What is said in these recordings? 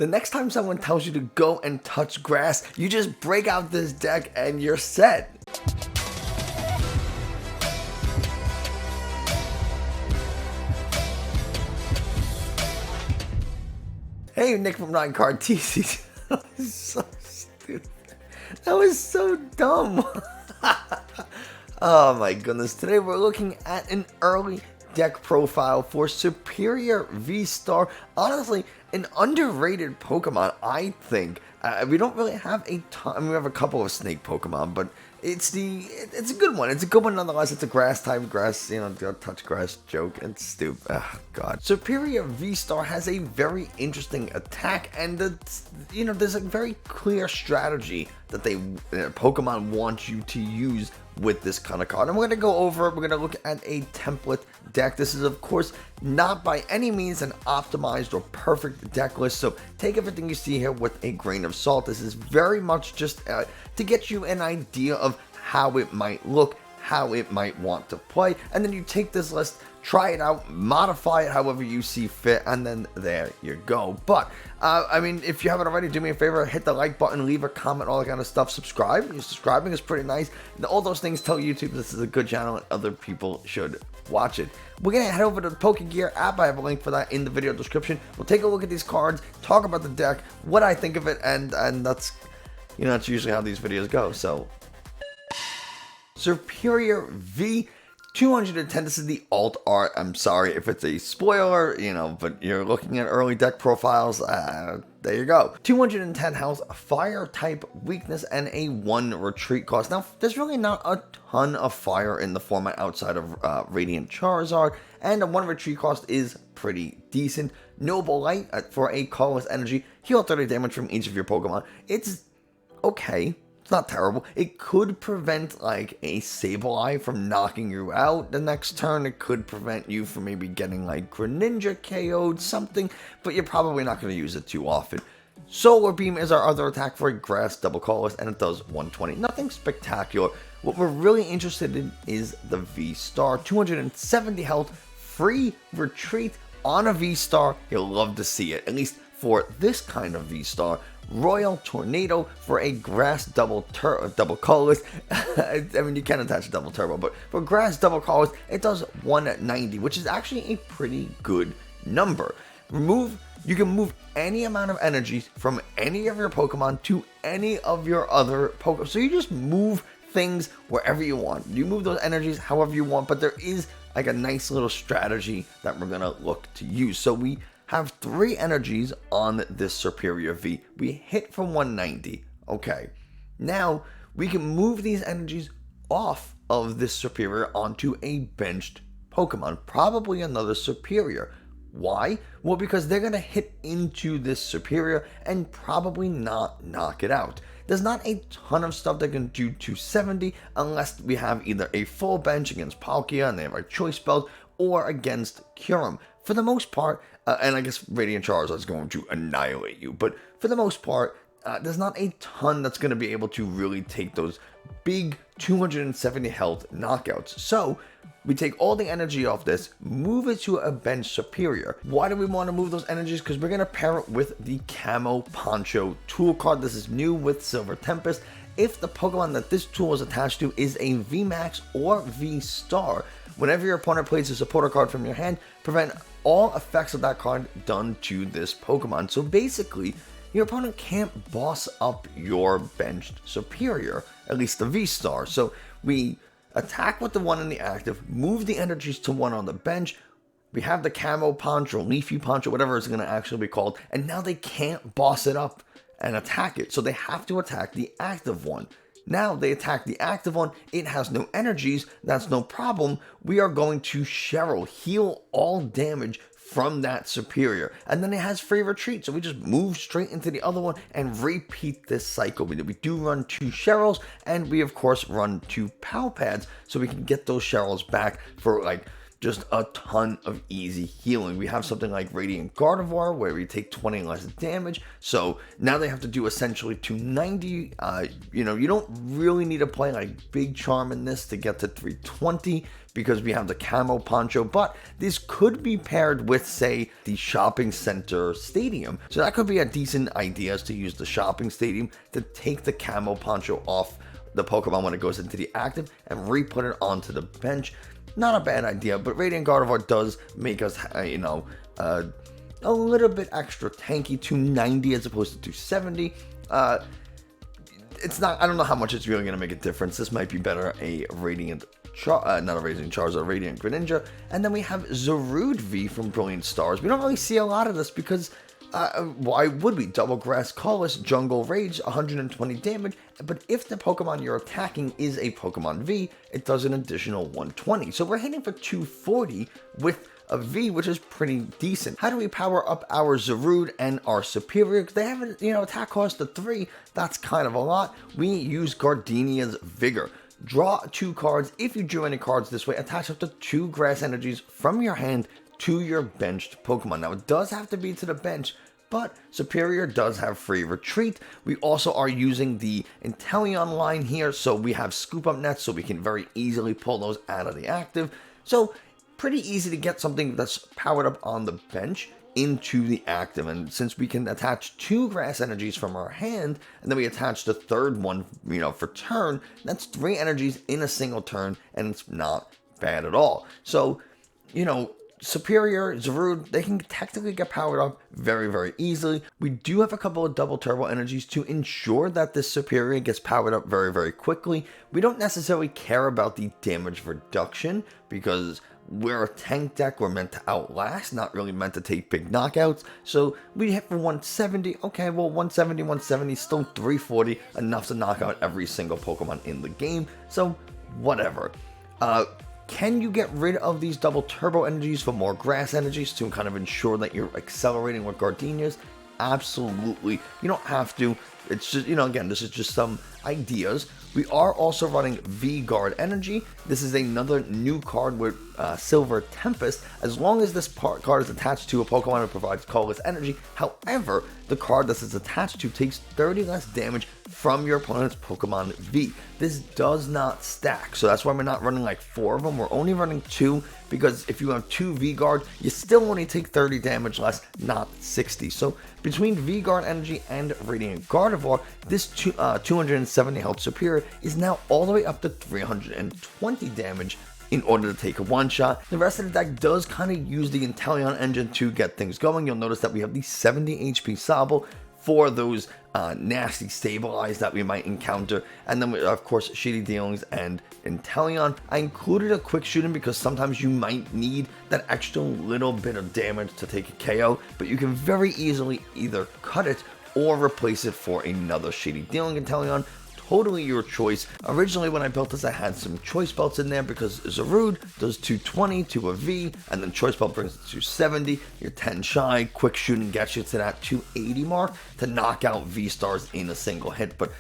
The next time someone tells you to go and touch grass, you just break out this deck and you're set. Hey, Nick from 9 Card TC. That was so stupid. That was so dumb. Oh my goodness. Today we're looking at an early deck profile for Serperior VStar. Honestly, an underrated Pokemon, I think. We don't really have a ton. I mean, we have a couple of snake Pokemon, but it's a good one. It's a good one nonetheless. It's a grass type, grass, touch grass joke. It's stupid. Oh, God. Serperior VStar has a very interesting attack, and there's a very clear strategy that Pokemon want you to use with this kind of card. And we're going to go over it. We're going to look at a template deck. This is, of course, not by any means an optimized or perfect deck list, so take everything you see here with a grain of salt. This is very much just to get you an idea of how it might look, how it might want to play, and then you take this list, try it out, modify it however you see fit, and then there you go. But I mean, if you haven't already, do me a favor, hit the like button, leave a comment, all that kind of stuff. Subscribe. Subscribing is pretty nice. All those things tell YouTube this is a good channel and other people should watch it. We're gonna head over to the Pokegear app. I have a link for that in the video description. We'll take a look at these cards, talk about the deck, what I think of it, and that's that's usually how these videos go. So Serperior V 210. This is the alt art. I'm sorry if it's a spoiler, but you're looking at early deck profiles. There you go. 210 health, fire type weakness, and a 1 retreat cost. Now, there's really not a ton of fire in the format outside of Radiant Charizard, and a 1 retreat cost is pretty decent. Noble Light for a colorless energy. Heal 30 damage from each of your Pokemon. It's okay. Not terrible. It could prevent like a Sableye from knocking you out the next turn. It could prevent you from maybe getting like Greninja KO'd, something, but you're probably not going to use it too often. Solar Beam is our other attack for a grass double colorless, and it does 120. Nothing spectacular. What we're really interested in is the V-Star. 270 health, free retreat on a V-Star. You'll love to see it, at least for this kind of V-Star. Royal Tornado for a grass double colorless. I mean, you can attach a double turbo, but for grass double colorless, it does 190, which is actually a pretty good number. You can move any amount of energies from any of your Pokemon to any of your other Pokemon. So you just move things wherever you want. You move those energies however you want, but there is like a nice little strategy that we're gonna look to use. So we have 3 energies on this Serperior V. We hit from 190. Okay. Now, we can move these energies off of this Serperior onto a benched Pokemon. Probably another Serperior. Why? Well, because they're going to hit into this Serperior and probably not knock it out. There's not a ton of stuff that can do 270 unless we have either a full bench against Palkia and they have a choice belt, or against Kyurem. For the most part, and I guess Radiant Charizard is going to annihilate you, but for the most part, there's not a ton that's going to be able to really take those big 270 health knockouts. So we take all the energy off this, move it to a bench Serperior. Why do we want to move those energies? Because we're going to pair it with the Camo Poncho tool card. This is new with Silver Tempest. If the Pokemon that this tool is attached to is a VMAX or V-Star, whenever your opponent plays a supporter card from your hand, prevent all effects of that card done to this Pokemon. So basically, your opponent can't boss up your benched Serperior, at least the V-Star. So we attack with the 1 in the active, move the energies to 1 on the bench. We have the Camo Poncho, Leafy Poncho, whatever it's going to actually be called, and now they can't boss it up and attack it. So they have to attack the active one. Now they attack the active one. It has no energies. That's no problem. We are going to Cheryl, heal all damage from that Serperior. And then it has free retreat. So we just move straight into the other one and repeat this cycle. We do run 2 Cheryls, and we of course run 2 Pal Pads so we can get those Cheryls back for like just a ton of easy healing. We have something like Radiant Gardevoir where we take 20 less damage. So now they have to do essentially 290. You know, you don't really need to play like Big Charm in this to get to 320 because we have the Camo Poncho, but this could be paired with, say, the Shopping Center Stadium. So that could be a decent idea, is to use the Shopping Stadium to take the Camo Poncho off the Pokemon when it goes into the active and re-put it onto the bench. Not a bad idea, but Radiant Gardevoir does make us, you know, a little bit extra tanky, 290 as opposed to 270. It's not, I don't know how much it's really going to make a difference. This might be better a Radiant not a Radiant Charizard, Radiant Greninja. And then we have Zarude V from Brilliant Stars. We don't really see a lot of this because why would we? Double Grass Colorless, Jungle Rage, 120 damage. But if the Pokemon you're attacking is a Pokemon V, it does an additional 120. So we're hitting for 240 with a V, which is pretty decent. How do we power up our Zarude and our Serperior? Because they have a, you know, attack cost of 3. That's kind of a lot. We use Gardenia's Vigor. Draw 2 cards. If you drew any cards this way, attach up to 2 grass energies from your hand to your benched Pokemon. Now, it does have to be to the bench, but Serperior does have free retreat. We also are using the Inteleon line here, so we have Scoop Up Nets, so we can very easily pull those out of the active. So, pretty easy to get something that's powered up on the bench into the active. And since we can attach 2 grass energies from our hand, and then we attach the third one, you know, for turn, that's 3 energies in a single turn, and it's not bad at all. So, you know, Serperior, Zarude, they can technically get powered up very, very easily. We do have a couple of double turbo energies to ensure that this Serperior gets powered up very, very quickly. We don't necessarily care about the damage reduction because we're a tank deck. We're meant to outlast, not really meant to take big knockouts. So we hit for 170. Okay, well, 170, 170, still 340, enough to knock out every single Pokemon in the game. So whatever. Can you get rid of these double turbo energies for more grass energies to kind of ensure that you're accelerating with Gardenias? Absolutely. You don't have to. It's just, you know, again, this is just some ideas. We are also running V-Guard Energy. This is another new card with Silver Tempest, as long as this card is attached to a Pokemon that provides colorless energy. However, the card that is attached to takes 30 less damage from your opponent's Pokemon V. This does not stack, so that's why we're not running like 4 of them. We're only running 2, because if you have 2 V-Guard, you still only take 30 damage less, not 60. So between V-Guard Energy and Radiant Gardevoir, this 270 health Serperior is now all the way up to 320 damage in order to take a one-shot. The rest of the deck does kind of use the Inteleon engine to get things going. You'll notice that we have the 70 HP Sobble for those nasty stabilize that we might encounter, and then we, of course, Shitty Dealings and Inteleon. I included a quick shooting because sometimes you might need that extra little bit of damage to take a KO, but you can very easily either cut it or replace it for another Shitty Dealing Inteleon. Totally your choice. Originally, when I built this, I had some choice belts in there because Zarude does 220 to a V, and then choice belt brings it to 70. You're 10 shy. Quick shooting gets you to that 280 mark to knock out V-Stars in a single hit. But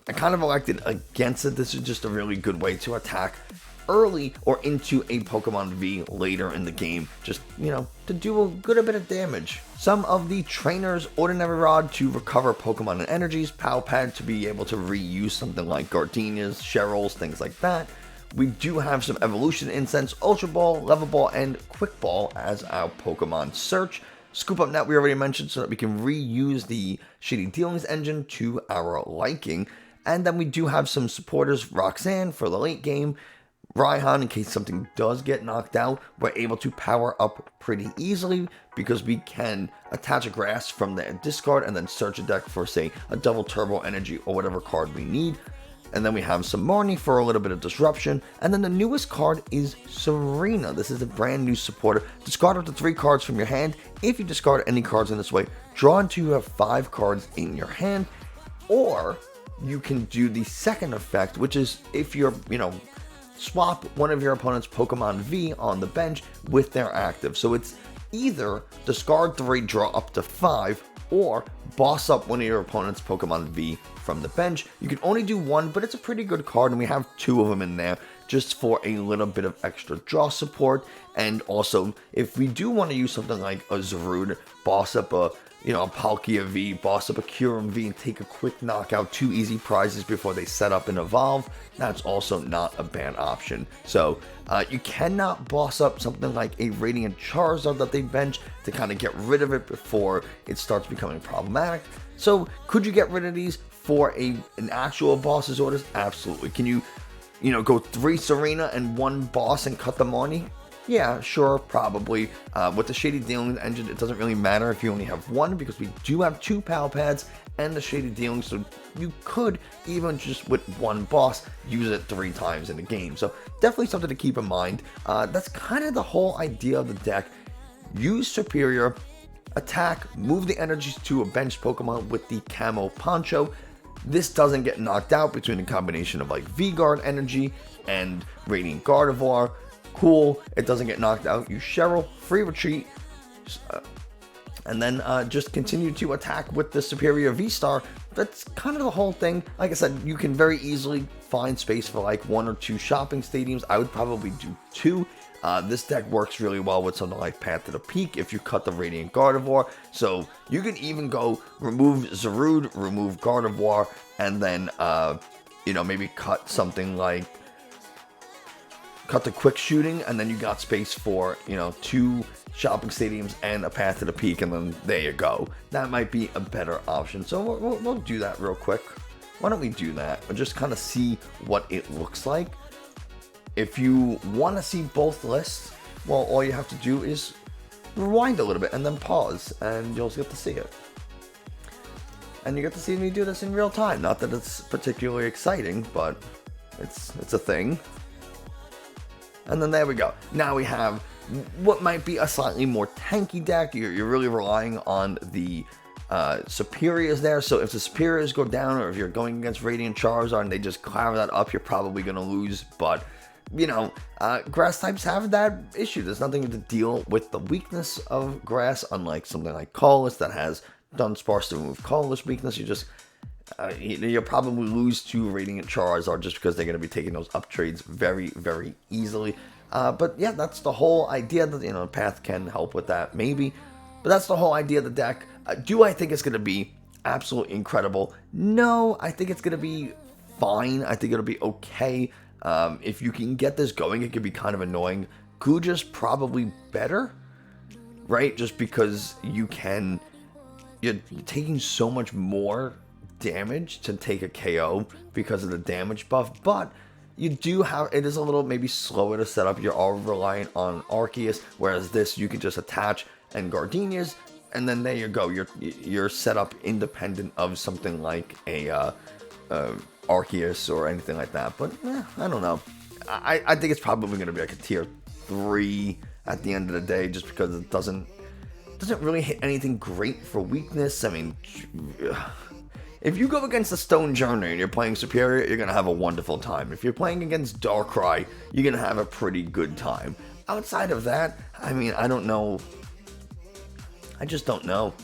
I kind of elected against it. This is just a really good way to attack early or into a Pokemon V later in the game, just, you know, to do a good bit of damage. Some of the trainers: Ordinary Rod to recover Pokemon and energies, Pow Pad to be able to reuse something like Gardenias, Cheryl's, things like that. We do have some Evolution Incense, Ultra Ball, Level Ball, and Quick Ball as our Pokemon search. Scoop Up Net we already mentioned, so that we can reuse the Shitty Dealings engine to our liking. And then we do have some supporters: Roxanne for the late game, Raihan in case something does get knocked out. We're able to power up pretty easily because we can attach a grass from the discard and then search a deck for, say, a double turbo energy or whatever card we need. And then we have some Marnie for a little bit of disruption. And then the newest card is Serena. This is a brand new supporter. Discard up to 3 cards from your hand. If you discard any cards in this way, draw until you have 5 cards in your hand. Or you can do the second effect, which is if you're, you know, swap one of your opponent's Pokemon V on the bench with their active. So it's either discard 3, draw up to 5, or boss up one of your opponent's Pokemon V from the bench. You can only do 1, but it's a pretty good card, and we have 2 of them in there just for a little bit of extra draw support. And also, if we do want to use something like a Zarude, boss up a Palkia V, boss up a Kyurem V, and take a quick knockout, 2 easy prizes before they set up and evolve, that's also not a bad option. So, you cannot boss up something like a Radiant Charizard that they bench to kind of get rid of it before it starts becoming problematic. So, could you get rid of these for an actual boss's orders? Absolutely. Can you, go 3 Serena and 1 boss and cut them on you? Yeah, sure, probably. With the Shady Dealings engine, it doesn't really matter if you only have 1, because we do have 2 Pal Pads and the Shady Dealings, so you could, even just with 1 boss, use it 3 times in the game. So definitely something to keep in mind. That's kind of the whole idea of the deck. Use Serperior, attack, move the energies to a bench Pokemon with the Camo Poncho. This doesn't get knocked out between the combination of like V-Guard energy and Radiant Gardevoir. Cool, it doesn't get knocked out. You Cheryl, free retreat, and then just continue to attack with the Serperior VStar. That's kind of the whole thing. Like I said, you can very easily find space for like 1 or 2 shopping stadiums. I would probably do 2. This deck works really well with something like Path to the Peak if you cut the Radiant Gardevoir. So you can even go remove Zarude, remove Gardevoir, and then maybe cut something like the quick shooting, and then you got space for 2 shopping stadiums and a Path to the Peak, and then there you go. That might be a better option. So we'll do that real quick. Why don't we do that and just kind of see what it looks like? If you want to see both lists, well, all you have to do is rewind a little bit and then pause, and you'll get to see it. And you get to see me do this in real time. Not that it's particularly exciting, but it's a thing. And then there we go. Now we have what might be a slightly more tanky deck. You're really relying on the Serperiors there. So if the Serperiors go down, or if you're going against Radiant Charizard and they just clear that up, you're probably going to lose. But, grass types have that issue. There's nothing to deal with the weakness of grass, unlike something like Colress that has Dunsparce to remove Colress weakness. You'll probably lose to Radiant Charizard just because they're going to be taking those up trades very, very easily. But yeah, that's the whole idea. That Path can help with that, maybe. But that's the whole idea of the deck. Do I think it's going to be absolutely incredible? No, I think it's going to be fine. I think it'll be okay. If you can get this going, it could be kind of annoying. Guja's probably better, right? Just because you're taking so much more damage to take a KO because of the damage buff, but you do have, it is a little maybe slower to set up. You're all reliant on Arceus, whereas this you can just attach and Gardenias, and then there you go. You're set up independent of something like a Arceus or anything like that. But I don't know. I think it's probably going to be like a tier 3 at the end of the day, just because it doesn't really hit anything great for weakness. I mean, if you go against the Stone Journey and you're playing Serperior, you're going to have a wonderful time. If you're playing against Darkrai, you're going to have a pretty good time. Outside of that, I mean, I don't know. I just don't know.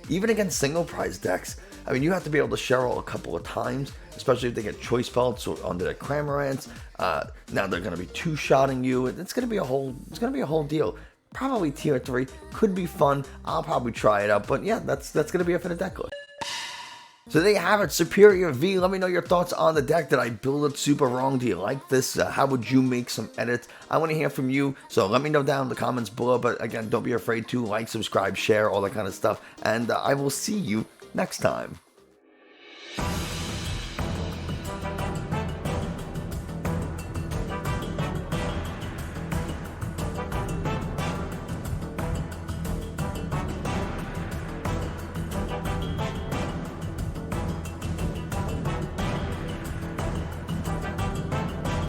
Even against single prize decks, I mean, you have to be able to Cheryl a couple of times, especially if they get Choice Belts or under their Cramorants. Now they're going to be 2-shotting you. It's going to be a whole deal. Probably tier 3. Could be fun. I'll probably try it out. But yeah, that's going to be it for the deck list. So there you have it, Serperior V. Let me know your thoughts on the deck. Did I build it super wrong? Do you like this? How would you make some edits? I want to hear from you, so let me know down in the comments below. But again, don't be afraid to like, subscribe, share, all that kind of stuff. And I will see you next time.